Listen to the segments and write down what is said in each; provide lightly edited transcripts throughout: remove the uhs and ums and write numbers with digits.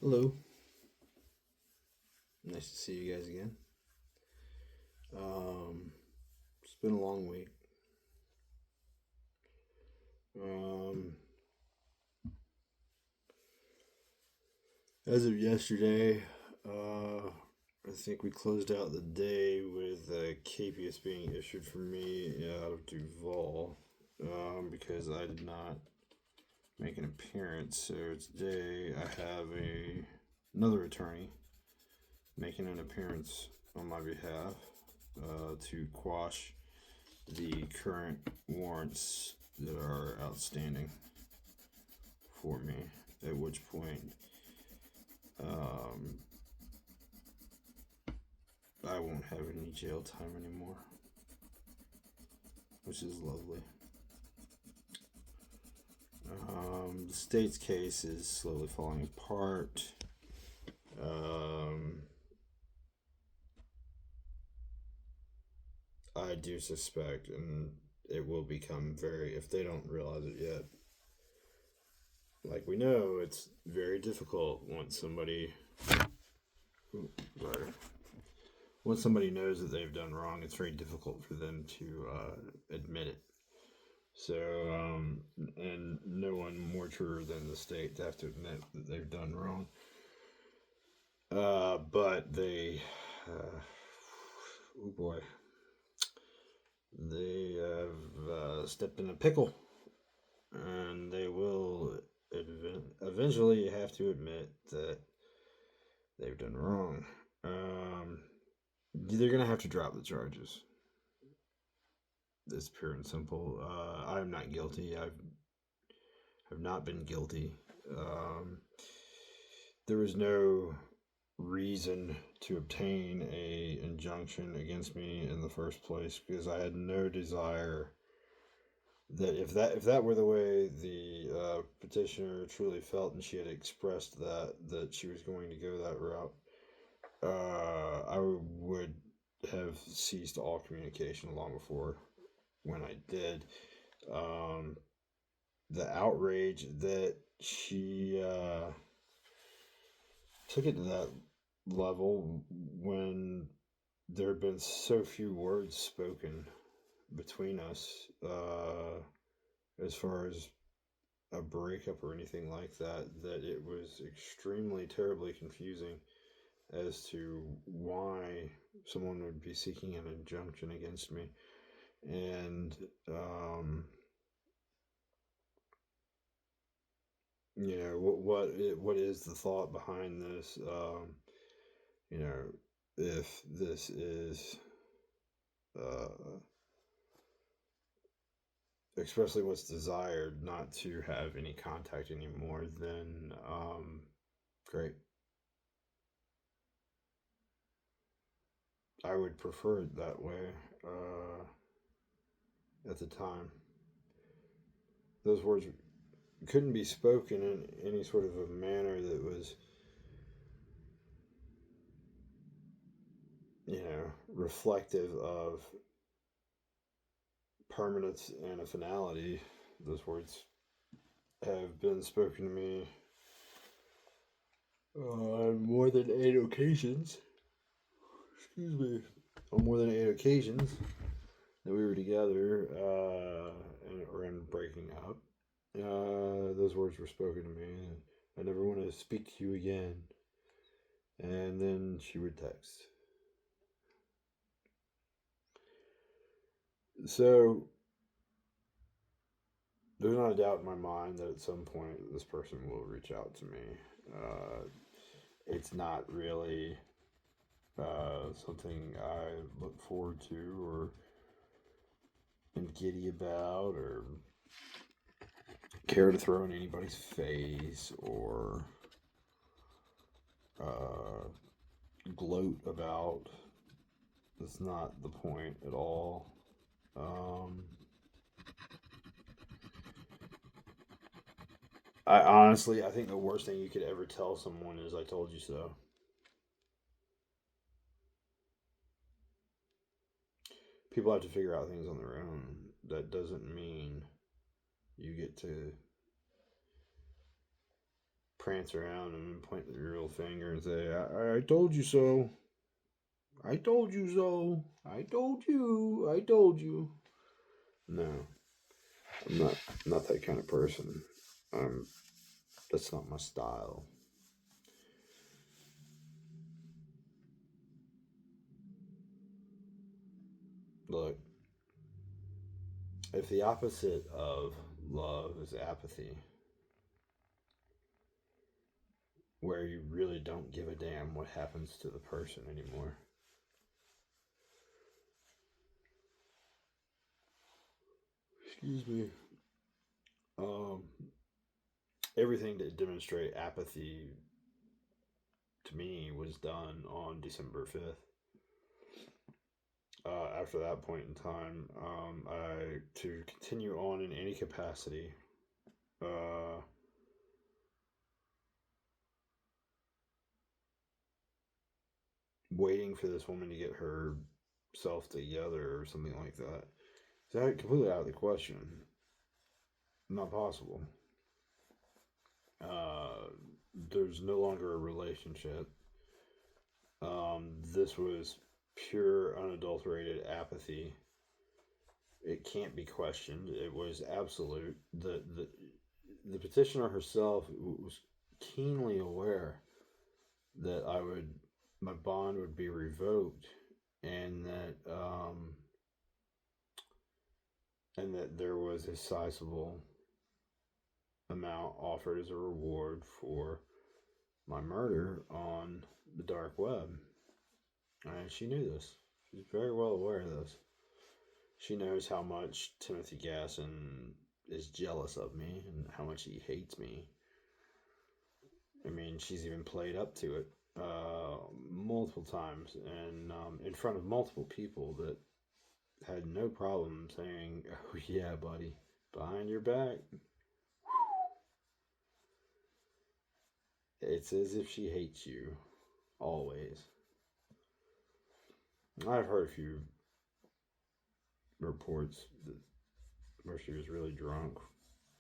Hello. Nice to see you guys again. Um, it's been a long week. Um, as of yesterday, I think we closed out the day with Capias being issued for me out of Duval because I did not make an appearance. So today I have another attorney making an appearance on my behalf to quash the current warrants that are outstanding for me. At which point, um, I won't have any jail time anymore, which is lovely. The state's case is slowly falling apart. Um, I do suspect, and it will become very, if they don't realize it yet, like we know, it's very difficult once somebody, sorry, once somebody knows that they've done wrong, it's very difficult for them to admit it. So, and no one more truer than the state to have to admit that they've done wrong. But they, oh boy, they have stepped in a pickle, and they will eventually have to admit that they've done wrong. Um, they're gonna have to drop the charges. It's pure and simple. I'm not guilty. Have not been guilty. Um, there was no reason to obtain a injunction against me in the first place because I had no desire that if that were the way the petitioner truly felt and she had expressed that she was going to go that route, I would have ceased all communication long before when I did. Um, the outrage that she took it to that level when there have been so few words spoken between us as far as a breakup or anything like that, that it was extremely terribly confusing as to why someone would be seeking an injunction against me. And what is the thought behind this? You know, if this is uh, expressly what's desired, not to have any contact anymore, then great. I would prefer it that way at the time. Those words couldn't be spoken in any sort of a manner that was, reflective of permanence and a finality. Those words have been spoken to me on more than eight occasions. Excuse me. On more than eight occasions that we were together and breaking up. Those words were spoken to me. I never want to speak to you again. And then she would text. So there's not a doubt in my mind that at some point this person will reach out to me. It's not really something I look forward to or am giddy about or care to throw in anybody's face or uh, gloat about. That's not the point at all. Um, I think the worst thing you could ever tell someone is "I told you so." People have to figure out things on their own. That doesn't mean you get to prance around and point the real finger and say, I told you so. I told you so. I told you. I told you. No, I'm not that kind of person. That's not my style. Look, if the opposite of love is apathy, where you really don't give a damn what happens to the person anymore, excuse me, um, everything to demonstrate apathy to me was done on December 5th. After that point in time, to continue on in any capacity, uh, waiting for this woman to get herself together or something like that, is that completely out of the question? Not possible. Uh, there's no longer a relationship. This was pure, unadulterated apathy. It can't be questioned. It was absolute. The petitioner herself was keenly aware that my bond would be revoked, and that there was a sizable amount offered as a reward for my murder on the dark web. And she knew this. She's very well aware of this. She knows how much Timothy Gasson is jealous of me and how much he hates me. I mean, she's even played up to it multiple times and in front of multiple people that had no problem saying, "Oh yeah, buddy, behind your back." It's as if she hates you always. I've heard a few reports where she was really drunk,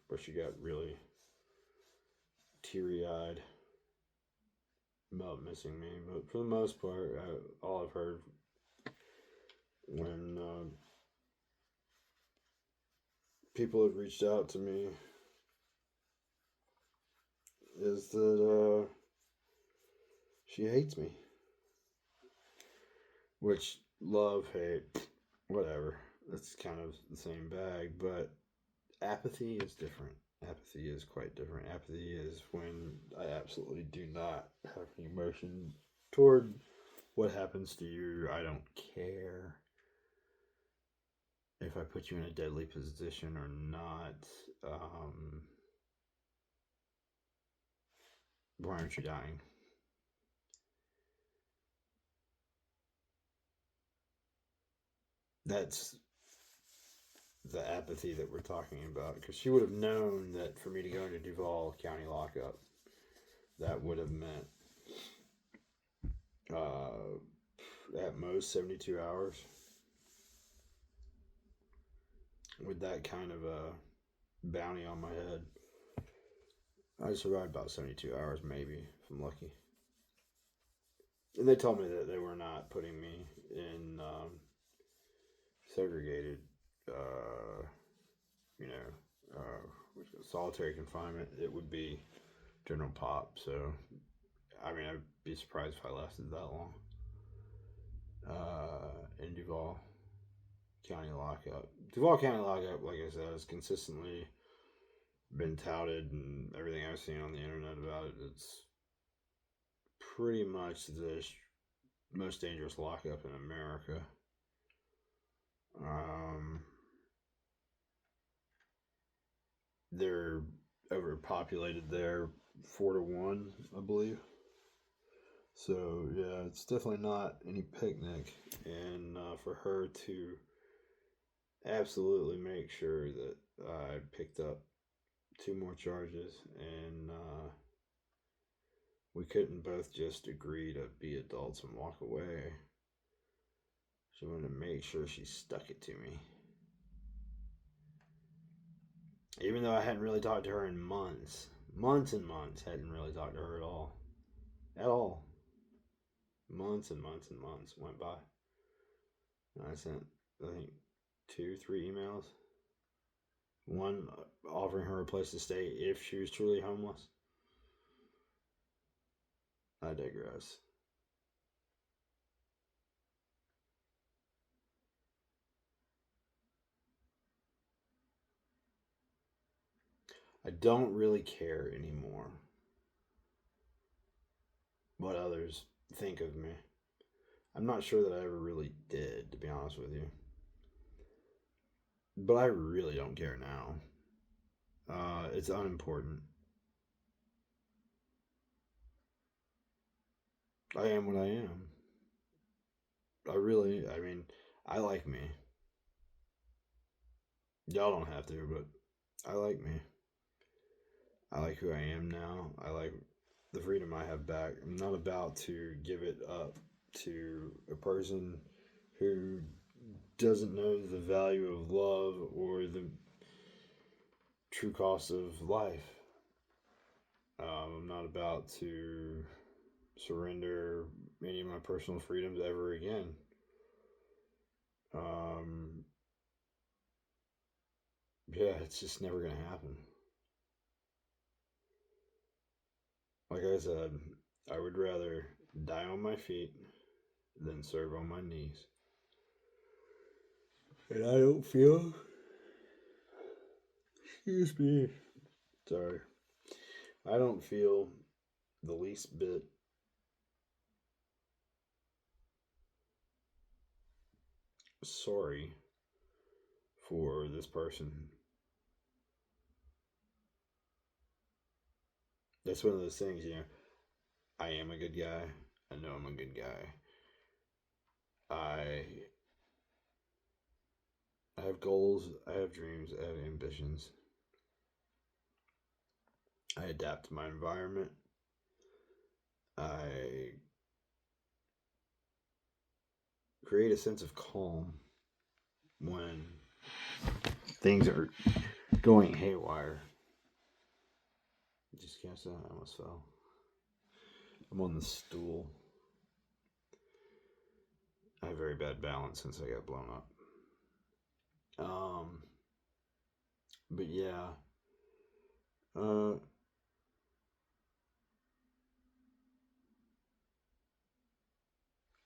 where she got really teary-eyed about missing me. But for the most part, all I've heard when people have reached out to me is that she hates me. Which, love, hate, whatever. It's kind of the same bag, but apathy is different. Apathy is quite different. Apathy is when I absolutely do not have any emotion toward what happens to you. I don't care if I put you in a deadly position or not. Why aren't you dying? That's the apathy that we're talking about, because she would have known that for me to go into Duval County lockup, that would have meant at most 72 hours. With that kind of a bounty on my head, I survived about 72 hours, maybe, if I'm lucky. And they told me that they were not putting me in segregated, you know, solitary confinement. It would be general pop. So, I mean, I'd be surprised if I lasted that long. In Duval County lockup. Duval County lockup, like I said, has consistently been touted, and everything I've seen on the internet about it, it's pretty much the most dangerous lockup in America. They're overpopulated there, 4-1, I believe. So yeah, it's definitely not any picnic, and for her to absolutely make sure that I picked up 2 more charges, and we couldn't both just agree to be adults and walk away. She wanted to make sure she stuck it to me. Even though I hadn't really talked to her in months, months and months, hadn't really talked to her at all. At all. Months and months and months went by. And I sent, I think, 2, 3 emails. One offering her a place to stay if she was truly homeless. I digress. I don't really care anymore what others think of me. I'm not sure that I ever really did, to be honest with you. But I really don't care now. It's unimportant. I am what I am. I mean, I like me. Y'all don't have to, but I like me. I like who I am now. I like the freedom I have back. I'm not about to give it up to a person who doesn't know the value of love or the true cost of life. I'm not about to surrender any of my personal freedoms ever again. Um, yeah, it's just never going to happen. Like I said, I would rather die on my feet than serve on my knees. And I don't feel. Excuse me. Sorry. I don't feel the least bit sorry for this person. That's one of those things, I am a good guy. I know I'm a good guy. I I have goals, I have dreams, I have ambitions. I adapt to my environment. I create a sense of calm when things are going haywire. Just catch that? I almost fell. I'm on the stool. I have very bad balance since I got blown up. But yeah. Uh,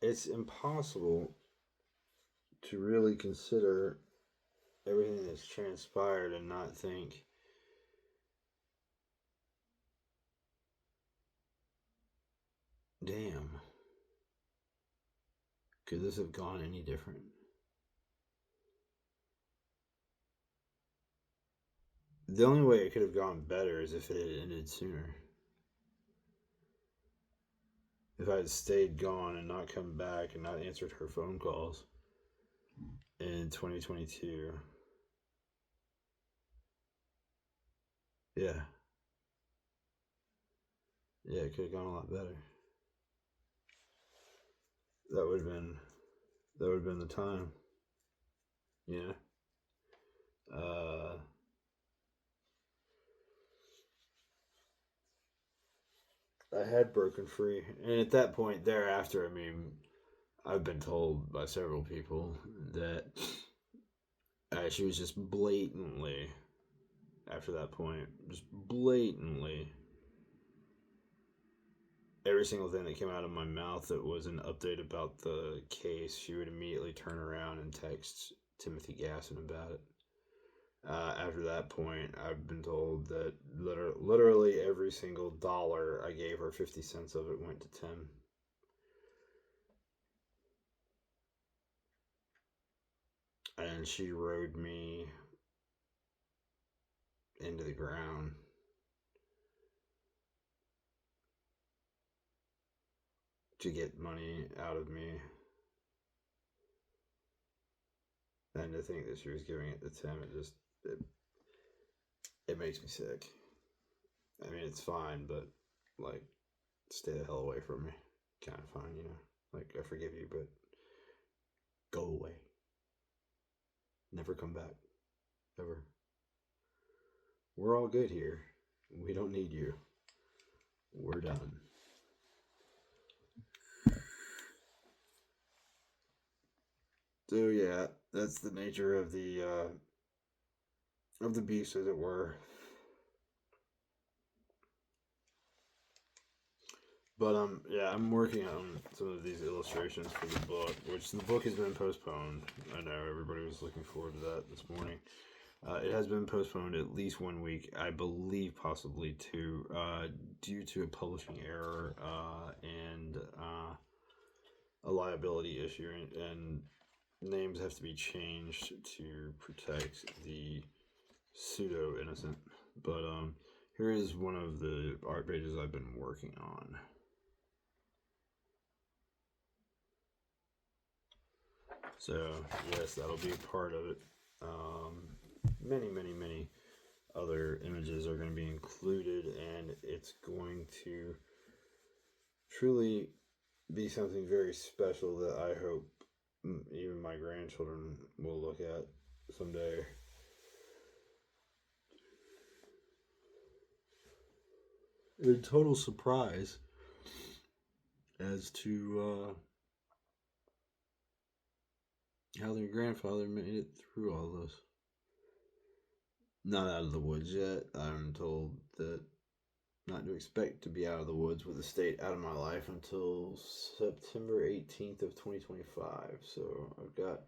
it's impossible to really consider everything that's transpired and not think, damn, could this have gone any different? The only way it could have gone better is if it had ended sooner. If I had stayed gone and not come back and not answered her phone calls in 2022. Yeah. Yeah, it could have gone a lot better. That would have been the time. Yeah. I had broken free, and at that point thereafter, I mean, I've been told by several people that she was just blatantly, after that point, just blatantly, every single thing that came out of my mouth that was an update about the case, she would immediately turn around and text Timothy Gasson about it. After that point, I've been told that literally every single dollar I gave her, 50 cents of it went to Tim. And she rode me into the ground to get money out of me. And to think that she was giving it to Tim, it makes me sick. I mean, it's fine, but like, stay the hell away from me. Kind of fine, Like, I forgive you, but go away. Never come back. Ever. We're all good here. We don't need you. We're done. So yeah, that's the nature of the beast, as it were. But yeah, I'm working on some of these illustrations for the book, which the book has been postponed. I know everybody was looking forward to that this morning. It has been postponed at least 1 week, I believe, possibly two, due to a publishing error and a liability issue, and names have to be changed to protect the pseudo innocent. But here is one of the art pages I've been working on. So yes, that'll be part of it. Many other images are going to be included, and it's going to truly be something very special that I hope even my grandchildren will look at someday. A total surprise as to how their grandfather made it through all this. Not out of the woods yet. I'm told that not to expect to be out of the woods with the state out of my life until September 18th of 2025. So I've got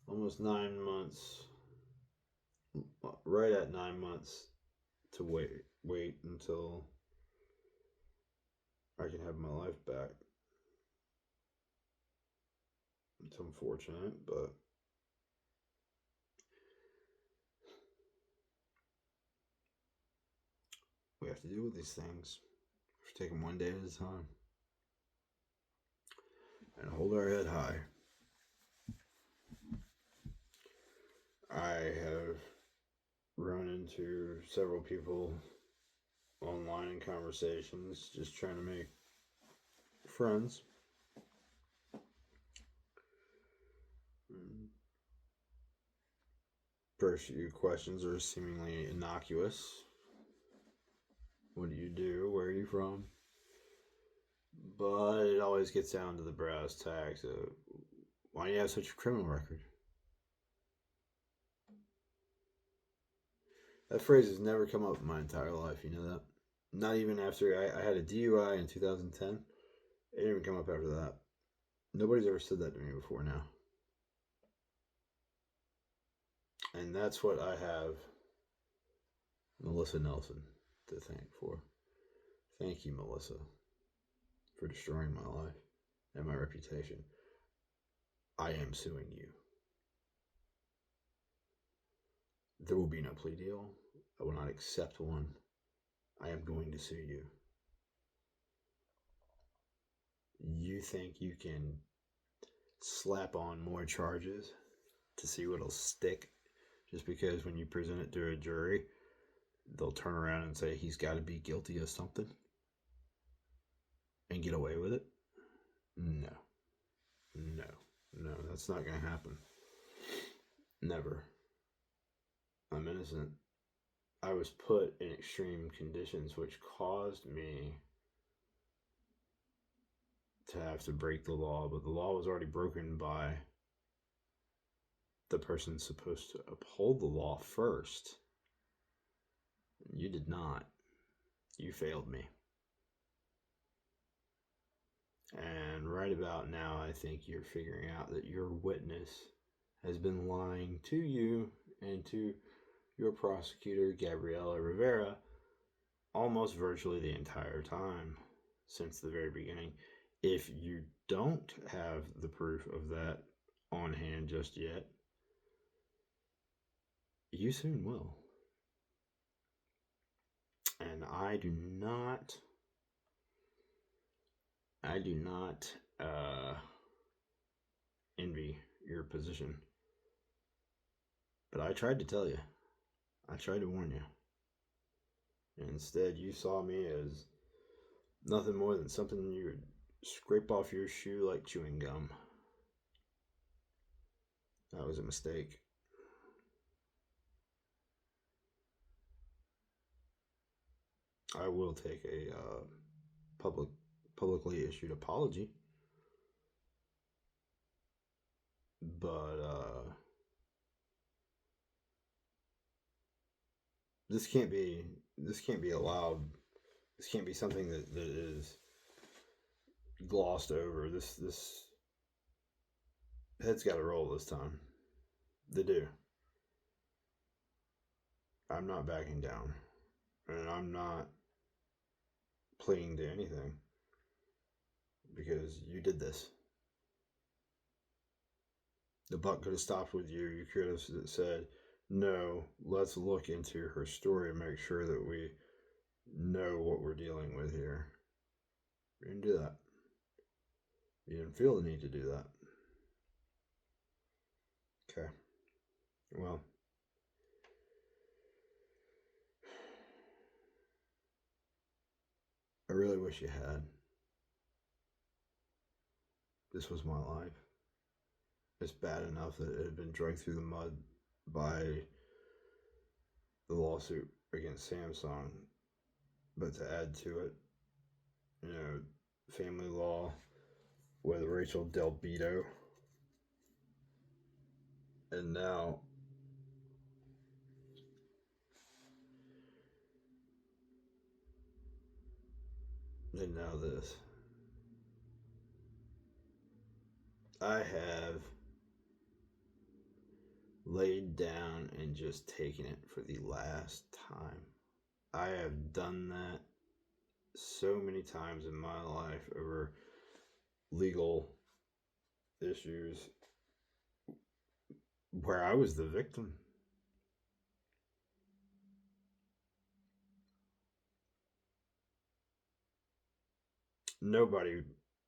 almost 9 months, right at 9 months to wait until I can have my life back. It's unfortunate, but we have to deal with these things. We have to take them one day at a time and hold our head high. I have run into several people online in conversations just trying to make friends. First few questions are seemingly innocuous. What do you do? Where are you from? But it always gets down to the brass tacks of why do you have such a criminal record? That phrase has never come up in my entire life, you know that? Not even after I had a DUI in 2010. It didn't even come up after that. Nobody's ever said that to me before now. And that's what I have Melissa Nelson to thank for. Thank you, Melissa, for destroying my life and my reputation. I am suing you. There will be no plea deal. I will not accept one. I am going to sue you. You think you can slap on more charges to see what'll stick just because when you present it to a jury, they'll turn around and say he's got to be guilty of something and get away with it? No. That's not going to happen. Never. I'm innocent. I was put in extreme conditions which caused me to have to break the law, but the law was already broken by the person supposed to uphold the law first. You did not. You failed me. And right about now, I think you're figuring out that your witness has been lying to you and to your prosecutor, Gabriela Rivera, almost virtually the entire time since the very beginning. If you don't have the proof of that on hand just yet, you soon will. And I do not envy your position. But I tried to tell you. I tried to warn you. And instead, you saw me as nothing more than something you would scrape off your shoe like chewing gum. That was a mistake. I will take a publicly issued apology, but this can't be allowed. This can't be something that is glossed over. This head's got to roll this time. They do. I'm not backing down, and I'm not pleading to anything because you did this. The buck could have stopped with you. You could have said, no, let's look into her story and make sure that we know what we're dealing with here. You didn't do that. You didn't feel the need to do that. Okay. Well, I really wish you had. This was my life. It's bad enough that it had been dragged through the mud by the lawsuit against Samsung, but to add to it, family law with Rachel Del Beto, and now this. I have laid down and just taken it for the last time. I have done that so many times in my life over legal issues where I was the victim. Nobody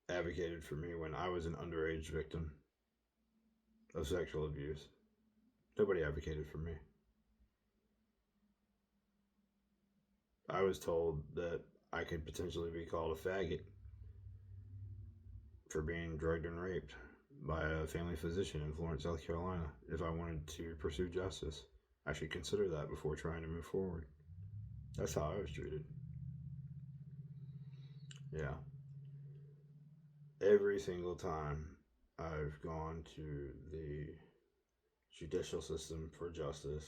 advocated for me when I was an underage victim of sexual abuse. Nobody advocated for me. I was told that I could potentially be called a faggot for being drugged and raped by a family physician in Florence, South Carolina. If I wanted to pursue justice, I should consider that before trying to move forward. That's how I was treated. Yeah. Every single time I've gone to the judicial system for justice,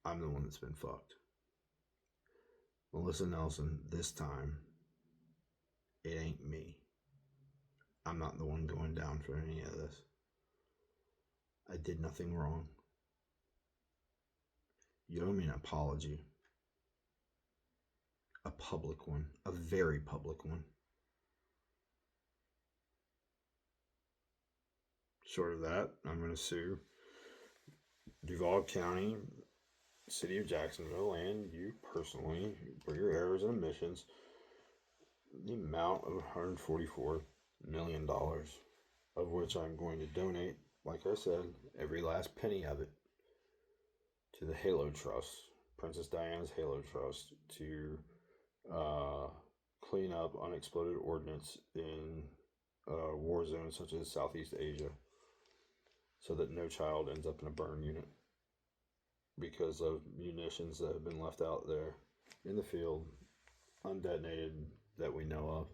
I'm the one that's been fucked. Melissa Nelson, this time, it ain't me. I'm not the one going down for any of this. I did nothing wrong. You owe me an apology. A public one. A very public one. Short of that, I'm going to sue Duval County, City of Jacksonville, and you personally for your errors and omissions, the amount of $144 million, of which I'm going to donate, like I said, every last penny of it to the Halo Trust, Princess Diana's Halo Trust, to clean up unexploded ordnance in war zones such as Southeast Asia, so that no child ends up in a burn unit because of munitions that have been left out there in the field, undetonated, that we know of.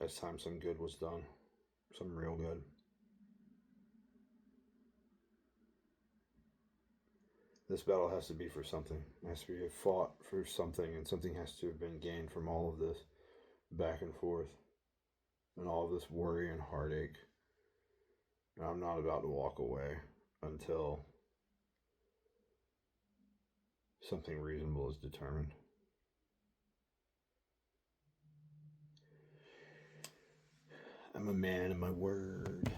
It's time some good was done. Some real good. This battle has to be for something. It has to be fought for something, and something has to have been gained from all of this back and forth and all of this worry and heartache. And I'm not about to walk away until something reasonable is determined. I'm a man of my word.